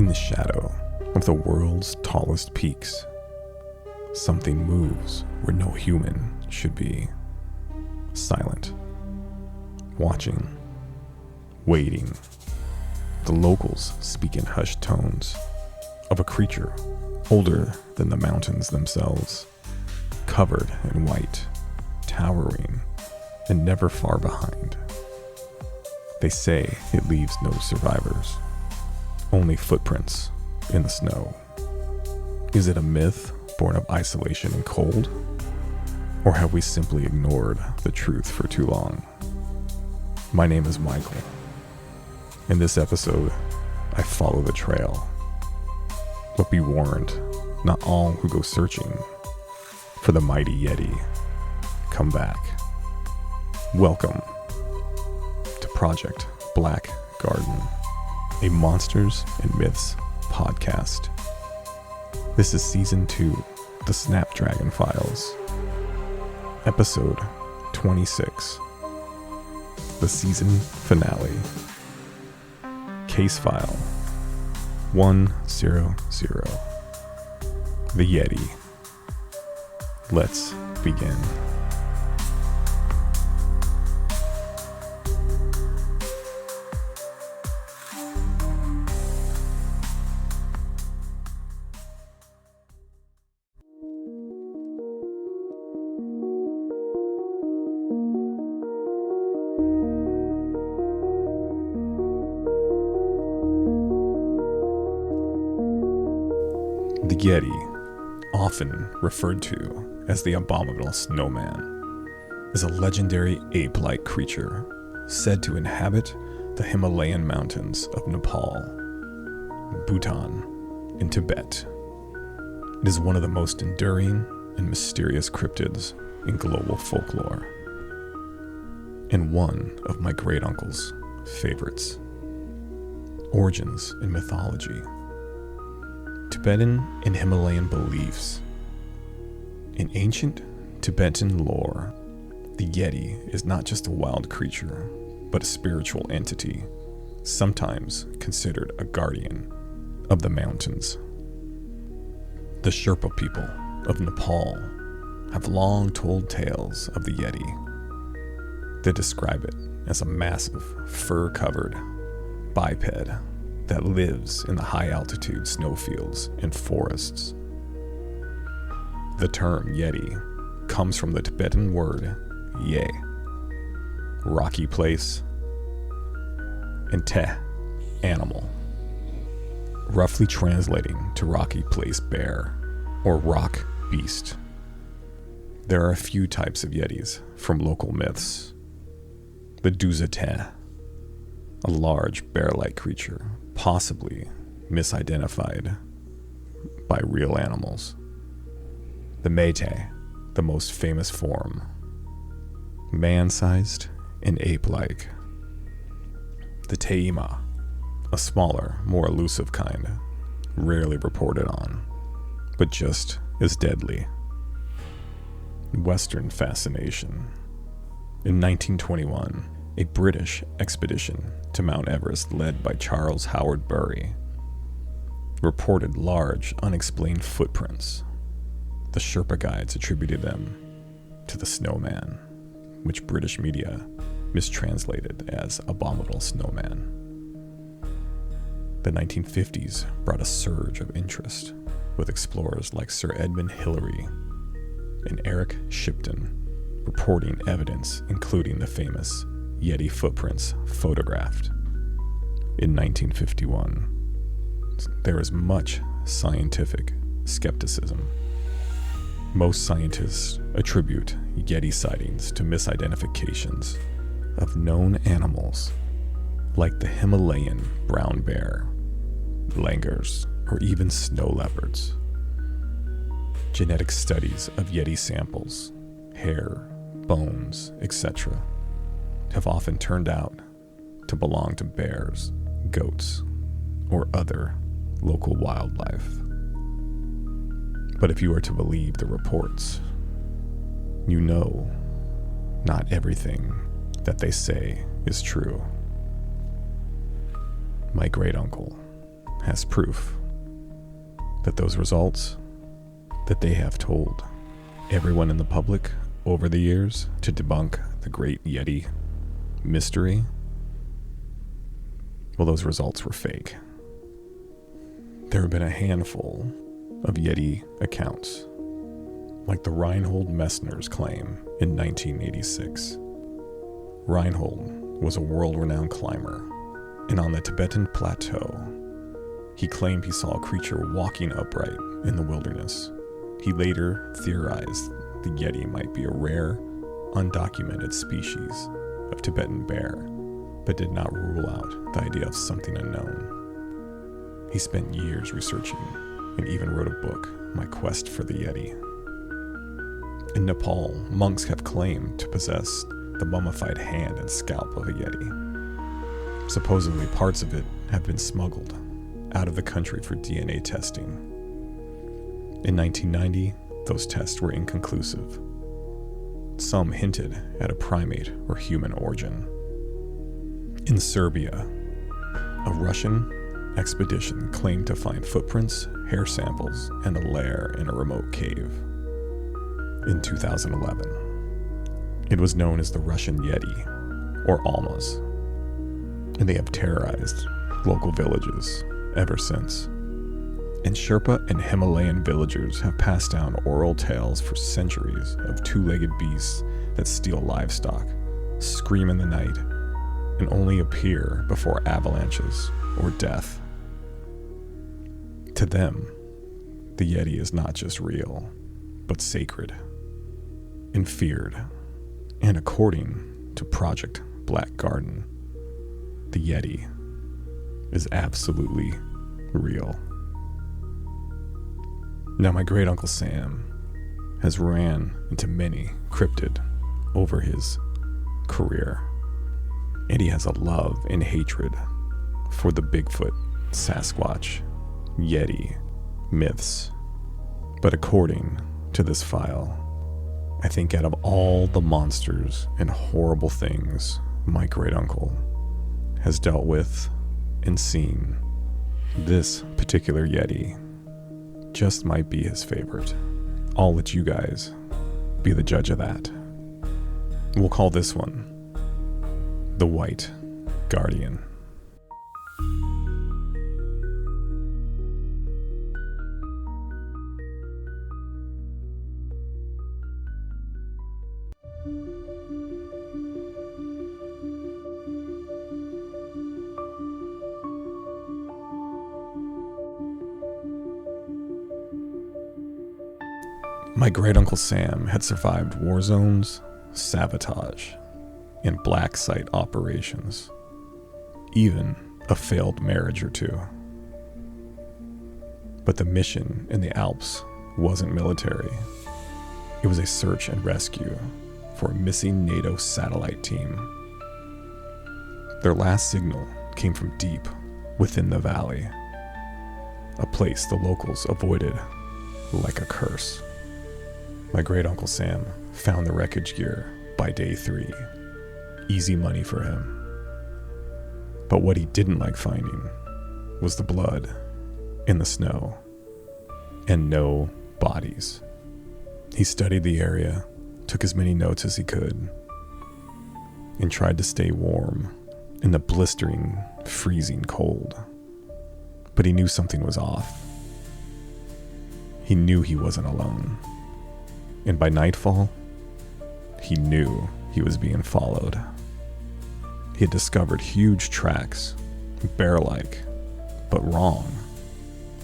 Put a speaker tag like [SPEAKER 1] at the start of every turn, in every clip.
[SPEAKER 1] In the shadow of the world's tallest peaks, something moves where no human should be. Silent, watching, waiting. The locals speak in hushed tones of a creature older than the mountains themselves, covered in white, towering, and never far behind. They say it leaves no survivors, only footprints in the snow. Is it a myth born of isolation and cold? Or have we simply ignored the truth for too long? My name is Michael. In this episode, I follow the trail. But be warned, not all who go searching for the mighty Yeti come back. Welcome to Project Black Garden, a Monsters and Myths podcast. This is Season 2, The Snapdragon Files, Episode 26, the season finale, Case File 100, The Yeti. Let's begin. The Yeti, often referred to as the abominable snowman, is a legendary ape-like creature said to inhabit the Himalayan mountains of Nepal, Bhutan, and Tibet. It is one of the most enduring and mysterious cryptids in global folklore, and one of my great-uncle's favorites. Origins in mythology. Tibetan and Himalayan beliefs. In ancient Tibetan lore, the Yeti is not just a wild creature, but a spiritual entity, sometimes considered a guardian of the mountains. The Sherpa people of Nepal have long told tales of the Yeti. They describe it as a massive, fur-covered biped that lives in the high-altitude snowfields and forests. The term Yeti comes from the Tibetan word ye, rocky place, and te, animal, roughly translating to rocky place bear or rock beast. There are a few types of Yetis from local myths. The Duzate, a large bear-like creature, possibly misidentified by real animals. The Métis, the most famous form, man-sized and ape-like. The Teima, a smaller, more elusive kind, rarely reported on, but just as deadly. Western fascination. In 1921, a British expedition to Mount Everest led by Charles Howard Bury reported large, unexplained footprints. The Sherpa guides attributed them to the snowman, which British media mistranslated as abominable snowman. The 1950s brought a surge of interest, with explorers like Sir Edmund Hillary and Eric Shipton reporting evidence including the famous Yeti footprints photographed. In 1951, there is much scientific skepticism. Most scientists attribute Yeti sightings to misidentifications of known animals like the Himalayan brown bear, langurs, or even snow leopards. Genetic studies of Yeti samples, hair, bones, etc., have often turned out to belong to bears, goats, or other local wildlife. But if you are to believe the reports, you know not everything that they say is true. My great uncle has proof that those results that they have told everyone in the public over the years to debunk the Great Yeti mystery, well, those results were fake. There have been a handful of Yeti accounts, like the Reinhold Messner's claim in 1986. Reinhold was a world-renowned climber, and on the Tibetan plateau, he claimed he saw a creature walking upright in the wilderness. He later theorized the Yeti might be a rare, undocumented species of Tibetan bear, but did not rule out the idea of something unknown. He spent years researching and even wrote a book, My Quest for the Yeti. In Nepal, monks have claimed to possess the mummified hand and scalp of a Yeti. Supposedly, parts of it have been smuggled out of the country for DNA testing. In 1990, those tests were inconclusive. Some hinted at a primate or human origin. In Serbia, a Russian expedition claimed to find footprints, hair samples, and a lair in a remote cave. In 2011, it was known as the Russian Yeti, or Almas, and they have terrorized local villages ever since. And Sherpa and Himalayan villagers have passed down oral tales for centuries of two-legged beasts that steal livestock, scream in the night, and only appear before avalanches or death. To them, the Yeti is not just real, but sacred and feared. And according to Project Black Garden, the Yeti is absolutely real. Now, my great Uncle Sam has ran into many cryptid over his career, and he has a love and hatred for the Bigfoot, Sasquatch, Yeti myths. But according to this file, I think out of all the monsters and horrible things my great uncle has dealt with and seen, this particular Yeti just might be his favorite. I'll let you guys be the judge of that. We'll call this one the White Guardian. My great Uncle Sam had survived war zones, sabotage, and black site operations, even a failed marriage or two. But the mission in the Alps wasn't military. It was a search and rescue for a missing NATO satellite team. Their last signal came from deep within the valley, a place the locals avoided like a curse. My great Uncle Sam found the wreckage gear by day 3. Easy money for him. But what he didn't like finding was the blood in the snow and no bodies. He studied the area, took as many notes as he could, and tried to stay warm in the blistering, freezing cold. But he knew something was off. He knew he wasn't alone. And by nightfall, he knew he was being followed. He had discovered huge tracks, bear-like, but wrong.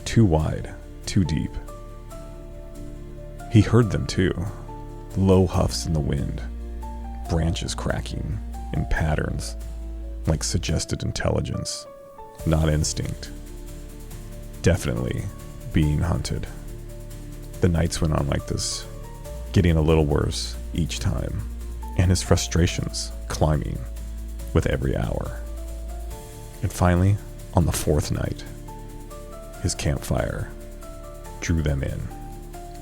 [SPEAKER 1] Too wide, too deep. He heard them too, low huffs in the wind, branches cracking in patterns like suggested intelligence, not instinct. Definitely being hunted. The nights went on like this, getting a little worse each time, and his frustrations climbing with every hour. And finally, on the 4th night, his campfire drew them in.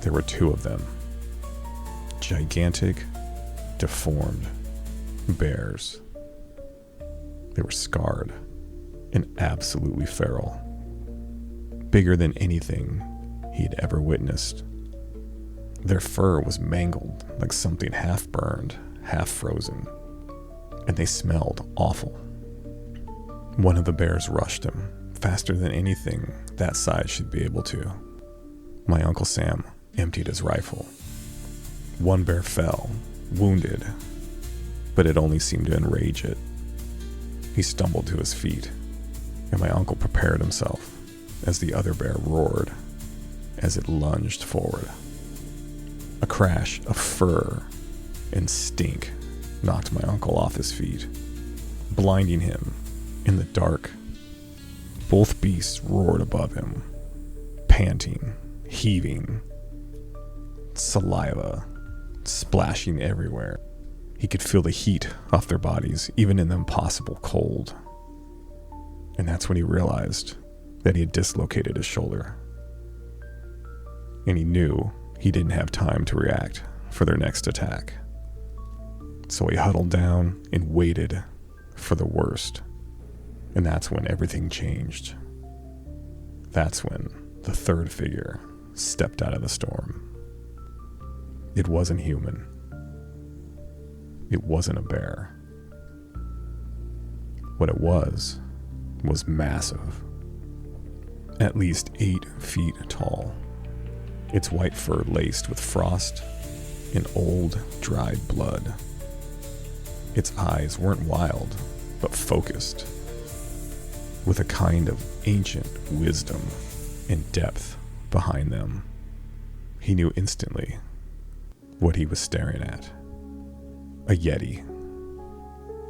[SPEAKER 1] There were 2 of them. Gigantic, deformed bears. They were scarred and absolutely feral. bigger than anything he'd ever witnessed. Their fur was mangled like something half burned, half frozen, and they smelled awful. One of the bears rushed him, faster than anything that size should be able to. My Uncle Sam emptied his rifle. One bear fell, wounded, but it only seemed to enrage it. He stumbled to his feet, and my uncle prepared himself as the other bear roared as it lunged forward. A crash of fur and stink knocked my uncle off his feet, blinding him in the dark. Both beasts roared above him, panting, heaving, saliva splashing everywhere. He could feel the heat off their bodies, even in the impossible cold. And that's when he realized that he had dislocated his shoulder. And he knew he didn't have time to react for their next attack. So he huddled down and waited for the worst. And that's when everything changed. That's when the third figure stepped out of the storm. It wasn't human. It wasn't a bear. What it was massive. At least 8 feet tall. Its white fur laced with frost and old, dried blood. Its eyes weren't wild, but focused, with a kind of ancient wisdom and depth behind them. He knew instantly what he was staring at. A Yeti.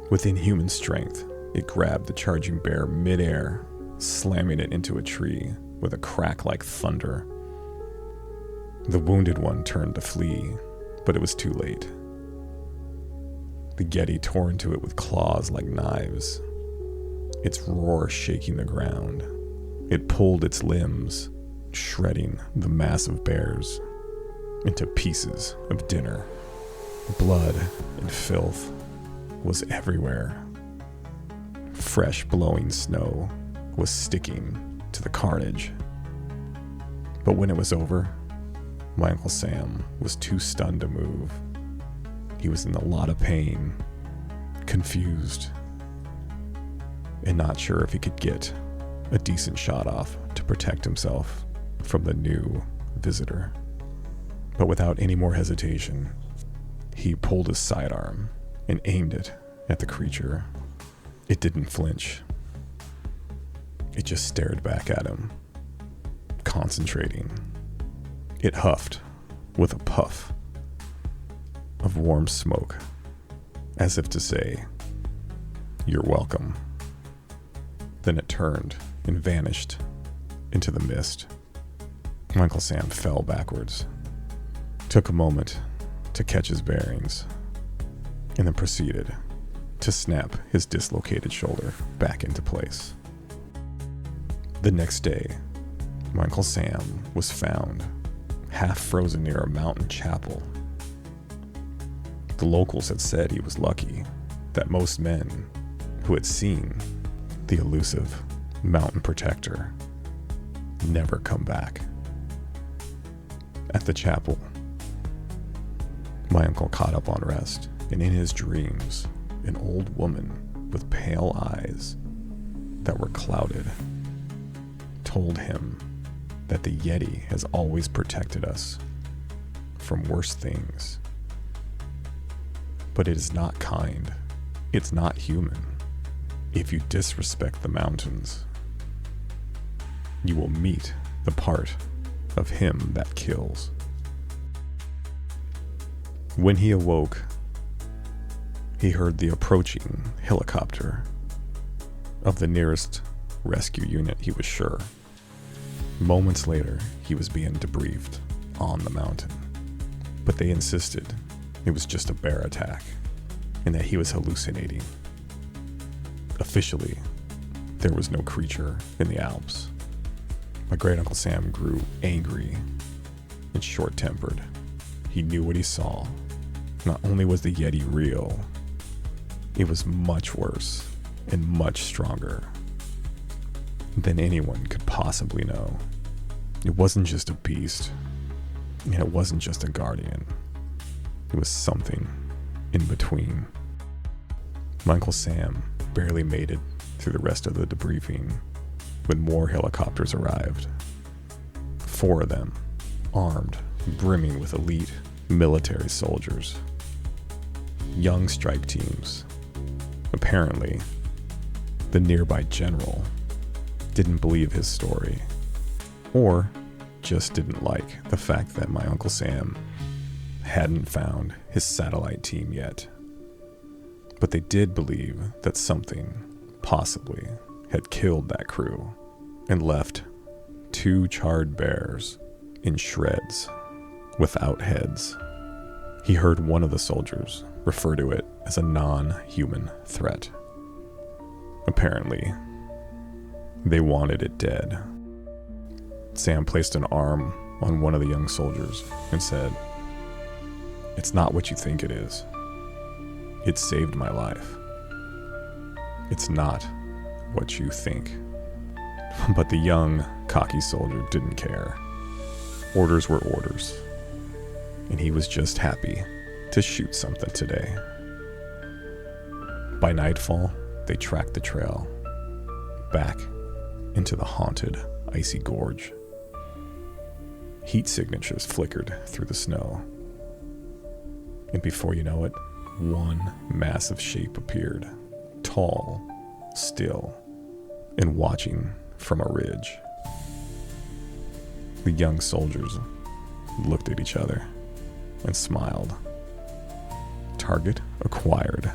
[SPEAKER 1] With inhuman strength, it grabbed the charging bear midair, slamming it into a tree with a crack like thunder. The wounded one turned to flee, but it was too late. The Yeti tore into it with claws like knives, its roar shaking the ground. It pulled its limbs, shredding the massive bears into pieces of dinner. Blood and filth was everywhere. Fresh blowing snow was sticking to the carnage. But when it was over, my Uncle Sam was too stunned to move. He was in a lot of pain, confused, and not sure if he could get a decent shot off to protect himself from the new visitor. But without any more hesitation, he pulled his sidearm and aimed it at the creature. It didn't flinch. It just stared back at him, concentrating. It huffed with a puff of warm smoke, as if to say, "You're welcome." Then it turned and vanished into the mist. Uncle Sam fell backwards, took a moment to catch his bearings, and then proceeded to snap his dislocated shoulder back into place. The next day, my Uncle Sam was found half frozen near a mountain chapel. The locals had said he was lucky that most men who had seen the elusive mountain protector never come back. At the chapel, my uncle caught up on rest, and in his dreams, an old woman with pale eyes that were clouded told him that the Yeti has always protected us from worse things. But it is not kind. It's not human. If you disrespect the mountains, you will meet the part of him that kills. When he awoke, he heard the approaching helicopter of the nearest rescue unit, he was sure. Moments later, he was being debriefed on the mountain. But they insisted it was just a bear attack and that he was hallucinating. Officially, there was no creature in the Alps. My great Uncle Sam grew angry and short-tempered. He knew what he saw. Not only was the Yeti real, it was much worse and much stronger. than anyone could possibly know. It wasn't just a beast, and it wasn't just a guardian. It was something in between. My Uncle Sam barely made it through the rest of the debriefing when more helicopters arrived. 4 of them, armed, brimming with elite military soldiers. Young strike teams. Apparently, the nearby general didn't believe his story, or just didn't like the fact that my Uncle Sam hadn't found his satellite team yet. But they did believe that something, possibly, had killed that crew and left 2 charred bears in shreds without heads. He heard one of the soldiers refer to it as a non-human threat. Apparently, they wanted it dead. Sam placed an arm on one of the young soldiers and said, "It's not what you think it is. It saved my life. It's not what you think." But the young, cocky soldier didn't care. Orders were orders, and he was just happy to shoot something today. By nightfall, they tracked the trail back into the haunted, icy gorge. Heat signatures flickered through the snow, and before you know it, one massive shape appeared, tall, still, and watching from a ridge. The young soldiers looked at each other and smiled. Target acquired.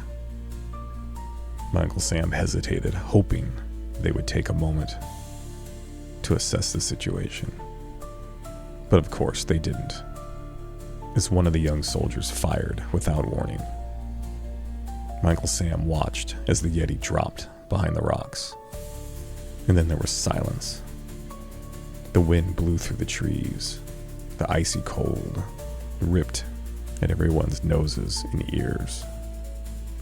[SPEAKER 1] My Uncle Sam hesitated, hoping they would take a moment to assess the situation. But of course they didn't, as one of the young soldiers fired without warning. My Uncle Sam watched as the Yeti dropped behind the rocks, and then there was silence. The wind blew through the trees. The icy cold ripped at everyone's noses and ears,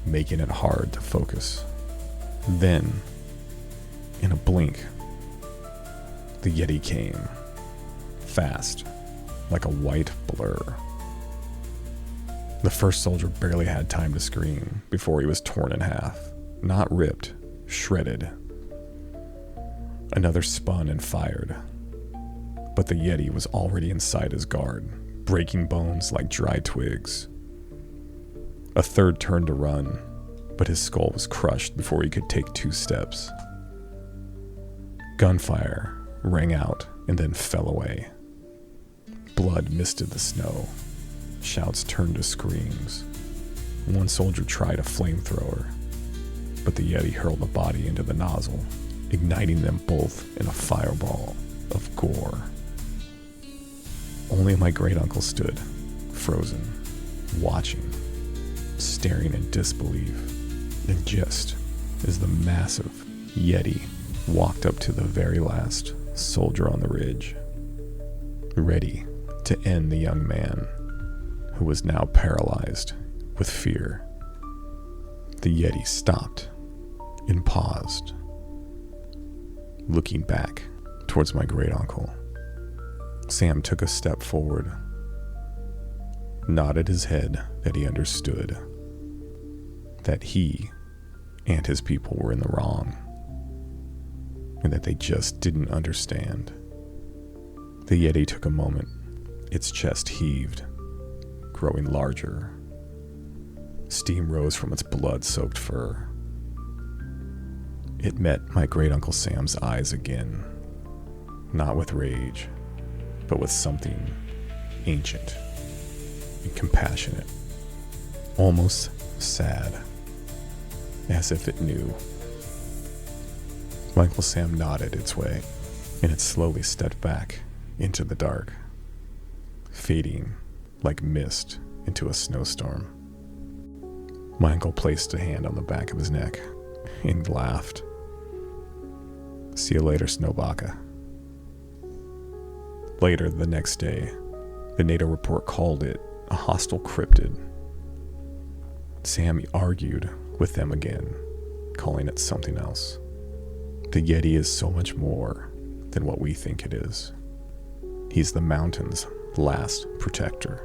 [SPEAKER 1] making it hard to focus. Then, in a blink, the Yeti came, fast, like a white blur. The first soldier barely had time to scream before he was torn in half, not ripped, shredded. Another spun and fired, but the Yeti was already inside his guard, breaking bones like dry twigs. A third turned to run, but his skull was crushed before he could take 2 steps. Gunfire rang out and then fell away. Blood misted the snow. Shouts turned to screams. One soldier tried a flamethrower, but the Yeti hurled the body into the nozzle, igniting them both in a fireball of gore. Only my great-uncle stood, frozen, watching, staring in disbelief. And just as the massive Yeti walked up to the very last soldier on the ridge, ready to end the young man, who was now paralyzed with fear, the Yeti stopped and paused, looking back towards my great-uncle. Sam took a step forward, nodded his head that he understood, that he and his people were in the wrong, and that they just didn't understand. The Yeti took a moment. Its chest heaved, growing larger. Steam rose from its blood-soaked fur. It met my great-uncle Sam's eyes again, not with rage, but with something ancient and compassionate, almost sad, as if it knew. My Uncle Sam nodded its way, and it slowly stepped back into the dark, fading like mist into a snowstorm. My uncle placed a hand on the back of his neck and laughed. "See you later, Snowbaka." Later the next day, the NATO report called it a hostile cryptid. Sam argued with them again, calling it something else. The Yeti is so much more than what we think it is. He's the mountain's last protector.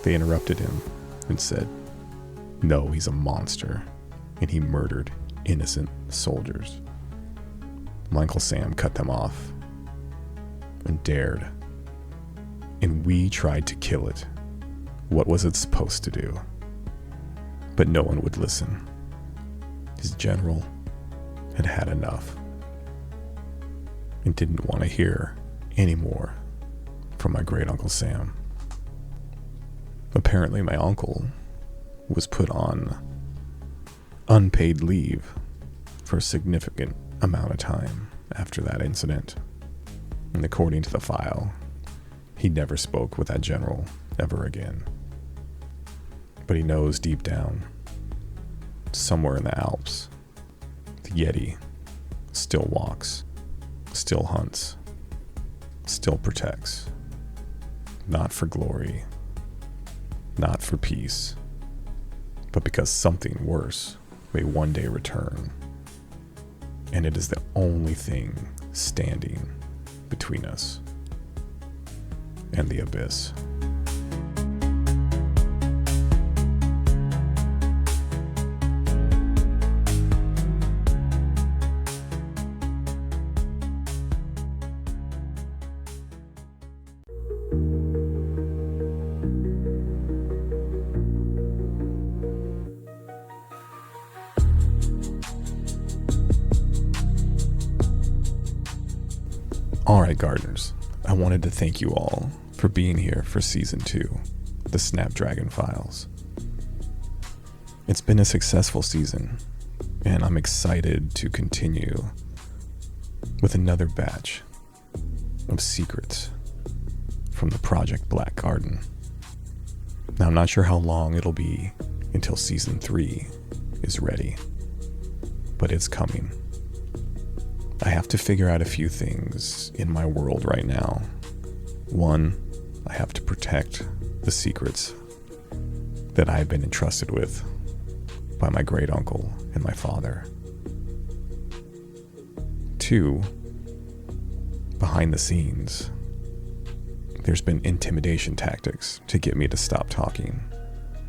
[SPEAKER 1] They interrupted him and said, "No, he's a monster, and he murdered innocent soldiers." My Uncle Sam cut them off and dared. And we tried to kill it. What was it supposed to do? But no one would listen. His general had had enough and didn't want to hear any more from my great Uncle Sam. Apparently my uncle was put on unpaid leave for a significant amount of time after that incident. And according to the file, he never spoke with that general ever again. But he knows deep down, somewhere in the Alps, the Yeti still walks, still hunts, still protects. Not for glory, not for peace, but because something worse may one day return. And it is the only thing standing between us and the abyss. Alright, gardeners, I wanted to thank you all for being here for Season 2, the Snapdragon Files. It's been a successful season, and I'm excited to continue with another batch of secrets from the Project Black Garden. Now, I'm not sure how long it'll be until Season 3 is ready, but it's coming. I have to figure out a few things in my world right now. One, I have to protect the secrets that I've been entrusted with by my great uncle and my father. Two, behind the scenes, there's been intimidation tactics to get me to stop talking,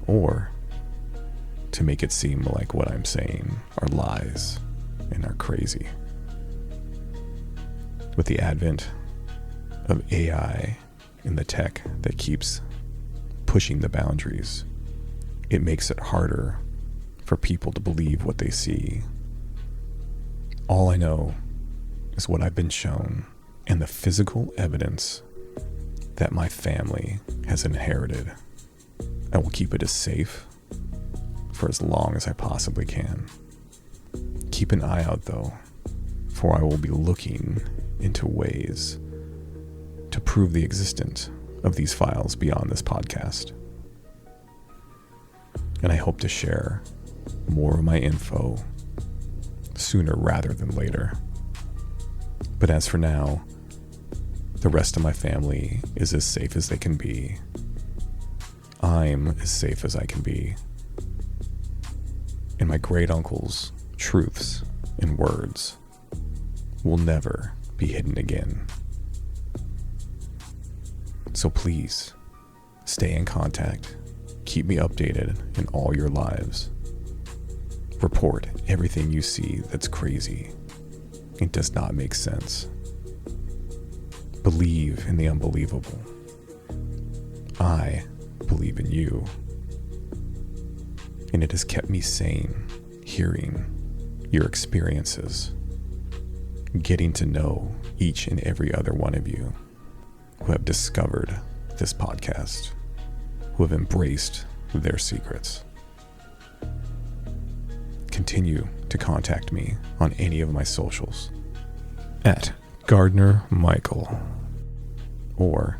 [SPEAKER 1] or to make it seem like what I'm saying are lies and are crazy. With the advent of AI and the tech that keeps pushing the boundaries, it makes it harder for people to believe what they see. All I know is what I've been shown and the physical evidence that my family has inherited. I will keep it as safe for as long as I possibly can. Keep an eye out though, for I will be looking into ways to prove the existence of these files beyond this podcast. And I hope to share more of my info sooner rather than later. But as for now, the rest of my family is as safe as they can be. I'm as safe as I can be. And my great uncle's truths and words will never be hidden again. So please, stay in contact. Keep me updated in all your lives. Report everything you see that's crazy and does not make sense. Believe in the unbelievable. I believe in you. And it has kept me sane, hearing your experiences, getting to know each and every other one of you who have discovered this podcast, who have embraced their secrets. Continue to contact me on any of my socials at Gardner Michael, or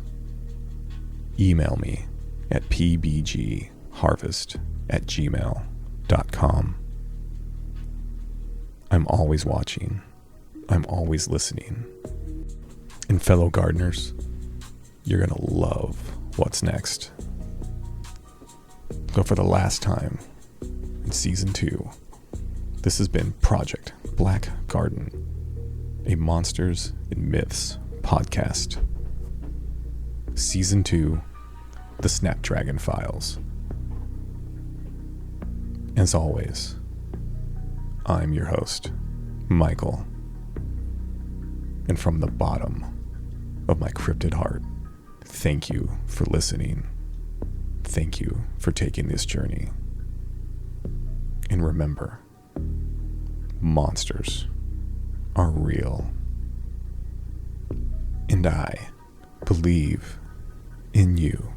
[SPEAKER 1] email me at pbgharvest@gmail.com. I'm always watching. I'm always listening. And fellow gardeners, you're gonna love what's next. So for the last time in Season 2, This has been Project Black Garden, a Monsters and Myths podcast. Season 2, The Snapdragon Files. As always, I'm your host, Michael. And from the bottom of my cryptid heart, thank you for listening. Thank you for taking this journey. And remember, monsters are real. And I believe in you.